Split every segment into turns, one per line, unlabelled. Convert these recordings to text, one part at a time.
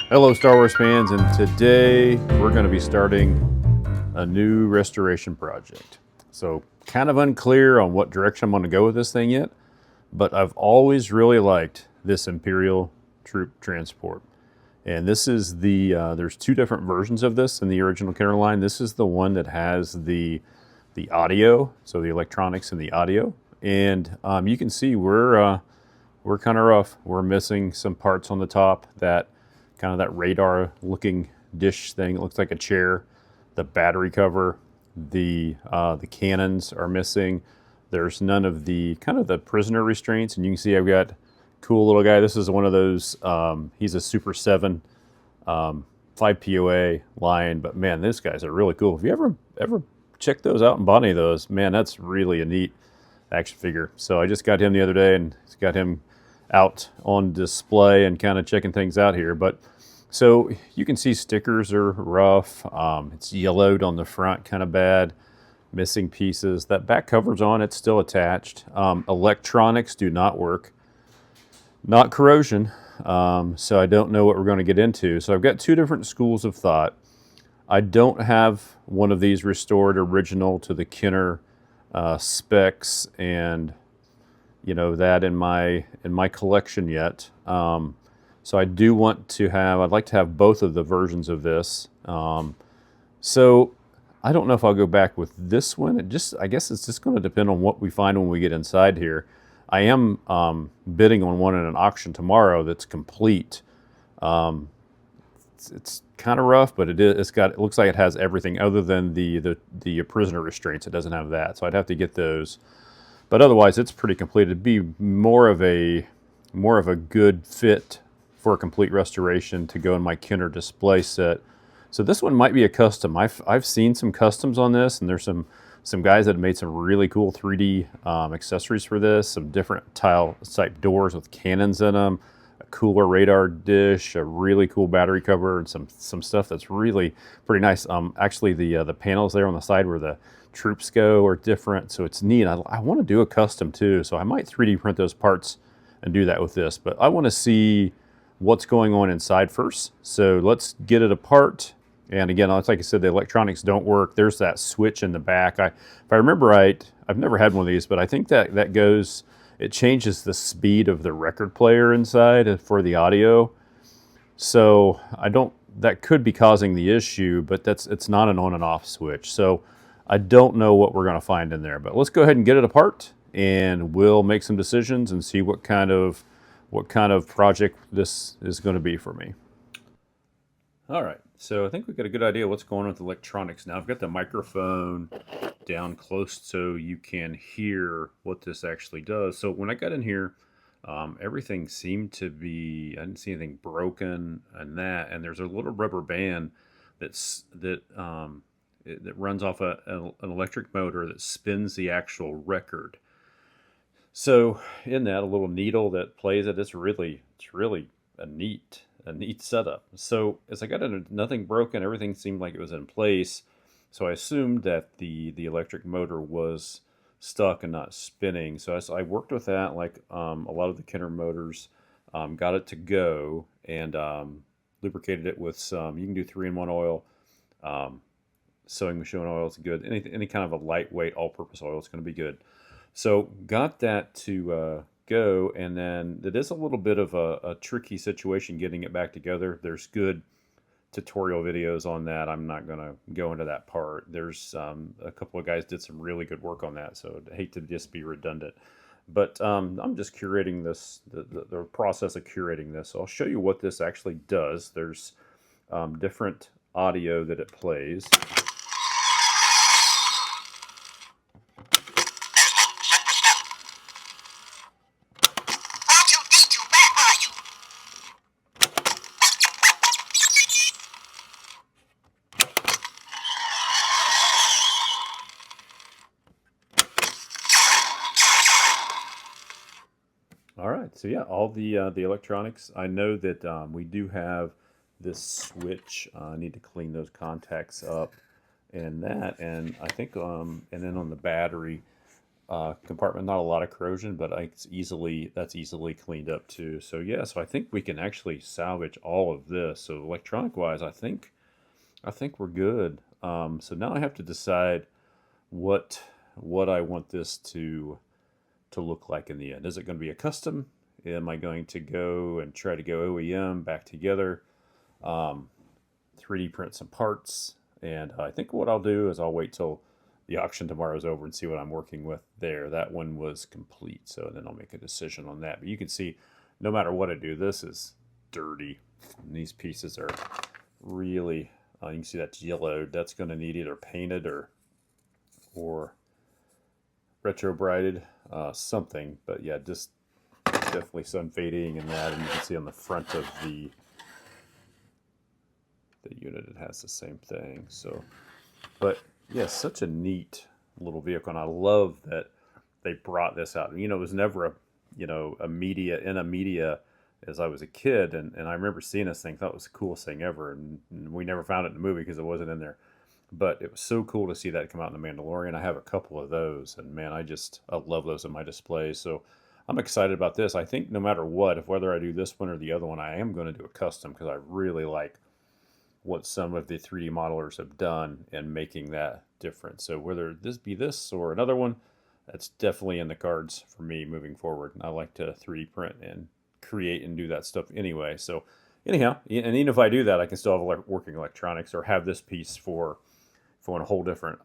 Hello, Star Wars fans, and today we're going to be starting a new restoration project. So, kind of unclear on what direction I'm going to go with this thing yet, but I've always really liked this Imperial troop transport. And this is there's two different versions of this in the original Kenner line. This is the one that has the audio, so the electronics and the audio. And you can see we're kind of rough. We're missing some parts on the top, that kind of that radar looking dish thing. It looks like a chair. The battery cover, the cannons are missing. There's none of the kind of the prisoner restraints, and you can see I've got cool little guy. This is one of those. He's a Super 7 5 POA line, but man, these guys are really cool. If you ever checked those out and bought any of those, man, that's really a neat action figure. So I just got him the other day, and it's got him out on display and kind of checking things out here. But so you can see stickers are rough. It's yellowed on the front, kind of bad. Missing pieces. That back cover's on, it's still attached. Electronics do not work. Not corrosion. So I don't know what we're going to get into. So I've got two different schools of thought. I don't have one of these restored original to the Kenner specs and that in my collection yet. So I do want to have. I'd like to have both of the versions of this. So I don't know if I'll go back with this one. I guess it's just going to depend on what we find when we get inside here. I am bidding on one in an auction tomorrow that's complete. It's kind of rough, but it looks like it has everything other than the prisoner restraints. It doesn't have that, so I'd have to get those. But otherwise, it's pretty complete. It'd be more of a good fit for a complete restoration to go in my Kenner display set. So this one might be a custom. I've seen some customs on this, and there's some guys that have made some really cool 3D accessories for this. Some different type doors with cannons in them, a cooler radar dish, a really cool battery cover, and some stuff that's really pretty nice. Actually, the panels there on the side where the troops go are different, so it's neat. I want to do a custom too, so I might 3D print those parts and do that with this. But I want to see what's going on inside first. So let's get it apart. And again, like I said, the electronics don't work. There's that switch in the back. If I remember right, I've never had one of these, but I think that goes, it changes the speed of the record player inside for the audio. So that could be causing the issue, but it's not an on and off switch. So I don't know what we're going to find in there, but let's go ahead and get it apart, and we'll make some decisions and see what kind of project this is going to be for me. All right, so I think we've got a good idea what's going on with electronics now. I've got the microphone down close so you can hear what this actually does. So when I got in here, everything seemed to be, I didn't see anything broken and there's a little rubber band that runs off an electric motor that spins the actual record. So in that, a little needle that plays it. It's really a neat setup. So as I got in, nothing broken. Everything seemed like it was in place. So I assumed that the electric motor was stuck and not spinning. So I worked with that, like a lot of the Kenner motors. Got it to go and lubricated it with some. You can do 3-in-1 oil. Sewing machine oil is good. Any kind of a lightweight all-purpose oil is going to be good. So got that to go, and then it is a little bit of a tricky situation getting it back together. There's good tutorial videos on that. I'm not going to go into that part. There's a couple of guys did some really good work on that, so I hate to just be redundant. But I'm just curating this, the process of curating this. So I'll show you what this actually does. There's different audio that it plays. All right, so yeah, all the electronics. I know that we do have this switch. I need to clean those contacts up and I think, and then on the battery, compartment. Not a lot of corrosion, but that's easily cleaned up too. So yeah, so I think we can actually salvage all of this. So electronic wise, I think we're good. So now I have to decide what I want this to look like in the end. Is it going to be a custom? Am I going to go and try to go OEM back together, 3D print some parts? And I think what I'll do is I'll wait till the auction tomorrow is over and see what I'm working with there. That one was complete, so then I'll make a decision on that. But you can see, no matter what I do, this is dirty. And these pieces are really, you can see that's yellowed. That's going to need either painted or retro brighted, something. But yeah, just definitely sun fading and that. And you can see on the front of the unit it has the same thing. So, but yeah, such a neat little vehicle, and I love that they brought this out. You know, it was never a media as I was a kid, and I remember seeing this thing, thought it was the coolest thing ever, and we never found it in the movie because it wasn't in there. But it was so cool to see that come out in The Mandalorian. I have a couple of those, and man, I love those in my displays. So I'm excited about this. I think no matter what, if whether I do this one or the other one, I am going to do a custom because I really like what some of the 3D modelers have done in making that difference. So whether this be this or another one, that's definitely in the cards for me moving forward. I like to 3D print and create and do that stuff anyway. So anyhow, and even if I do that, I can still have working electronics or have this piece for in a whole different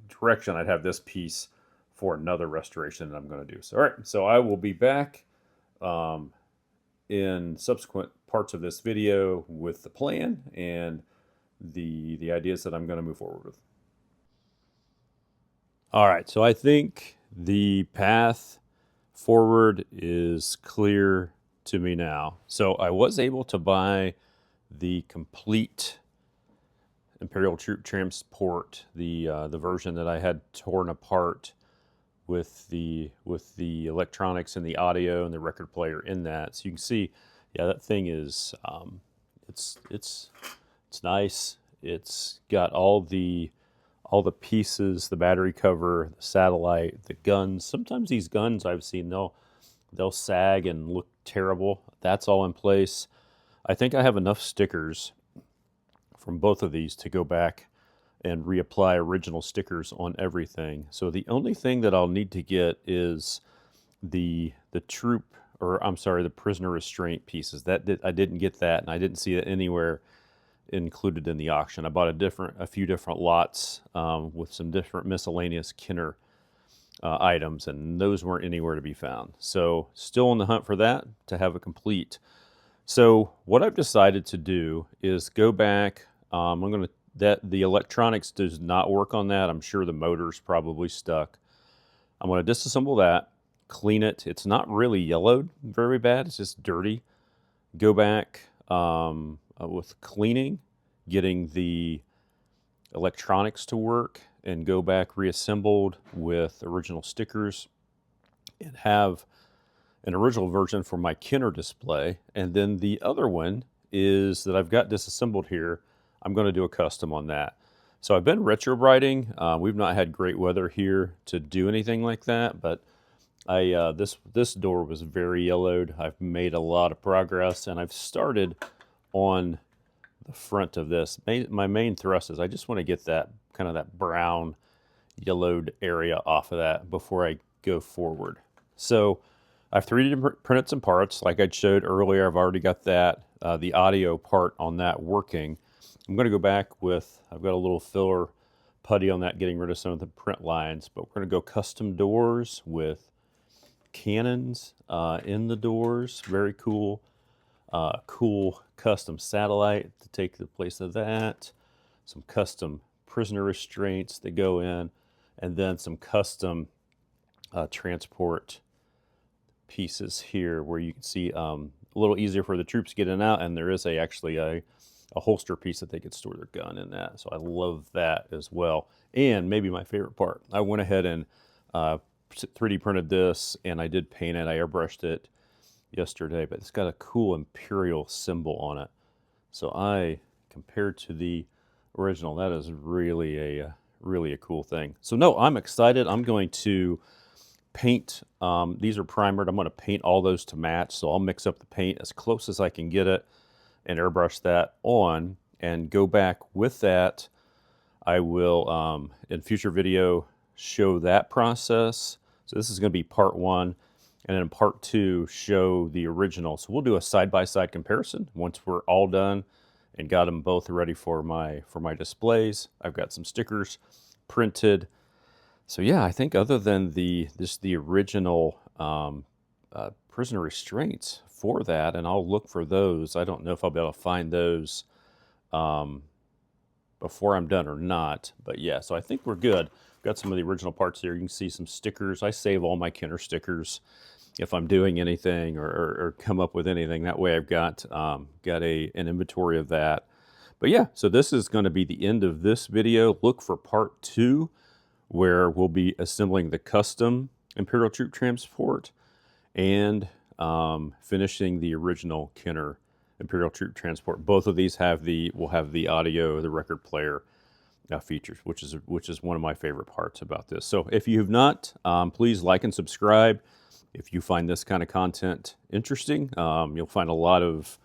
direction. I'd have this piece for another restoration that I'm going to do. So all right, so I will be back in subsequent parts of this video with the plan and the ideas that I'm going to move forward with. All right, so I think the path forward is clear to me now. So I was able to buy the complete Imperial Troop Transport, the version that I had torn apart with the electronics and the audio and the record player in that. So you can see, yeah, that thing is it's nice. It's got all the pieces, the battery cover, the satellite, the guns. Sometimes these guns I've seen they'll sag and look terrible. That's all in place. I think I have enough stickers from both of these to go back and reapply original stickers on everything. So the only thing that I'll need to get is the prisoner restraint pieces. I didn't get that, and I didn't see it anywhere included in the auction. I bought a few different lots with some different miscellaneous Kenner items, and those weren't anywhere to be found. So still on the hunt for that to have a complete. So what I've decided to do is go back. The electronics does not work on that. I'm sure the motor's probably stuck. I'm going to disassemble that, clean it. It's not really yellowed very bad. It's just dirty. Go back with cleaning, getting the electronics to work, and go back reassembled with original stickers and have an original version for my Kenner display. And then the other one is that I've got disassembled here. I'm going to do a custom on that. So I've been retro brighting. We've not had great weather here to do anything like that, but this door was very yellowed. I've made a lot of progress, and I've started on the front of this. My main thrust is I just want to get that kind of that brown yellowed area off of that before I go forward. So I've 3D printed some parts like I showed earlier. I've already got that, the audio part on that working. I'm going to go back I've got a little filler putty on that, getting rid of some of the print lines, but we're going to go custom doors with cannons in the doors. Very cool. Cool custom satellite to take the place of that. Some custom prisoner restraints that go in, and then some custom transport pieces here where you can see a little easier for the troops to get in and out, and there is actually a holster piece that they could store their gun in that. So I love that as well. And maybe my favorite part, I went ahead and 3D printed this, and I did paint it. I airbrushed it yesterday, but it's got a cool Imperial symbol on it. So compared to the original, that is really really a cool thing. So no, I'm excited. I'm going to paint. These are primered. I'm going to paint all those to match. So I'll mix up the paint as close as I can get it and airbrush that on and go back with that. I will, in future video, show that process. So this is going to be part 1. And then part 2, show the original. So we'll do a side-by-side comparison once we're all done and got them both ready for my displays. I've got some stickers printed. So yeah, I think other than the original prisoner restraints for that, and I'll look for those. I don't know if I'll be able to find those before I'm done or not. But yeah, so I think we're good. Got some of the original parts here. You can see some stickers. I save all my Kenner stickers if I'm doing anything or come up with anything. That way I've got an inventory of that. But yeah, so this is going to be the end of this video. Look for part 2, where we'll be assembling the custom Imperial troop transport and finishing the original Kenner Imperial troop transport. Both of these will have the audio, the record player features, which is one of my favorite parts about this. So if you have not, please like and subscribe. If you find this kind of content interesting, you'll find a lot of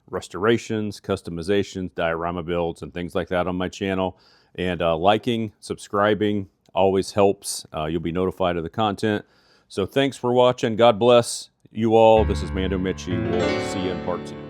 restorations, customizations, diorama builds, and things like that on my channel. And liking, subscribing always helps. You'll be notified of the content. So thanks for watching. God bless you all. This is Mando Mitchie. We'll see you in part 2.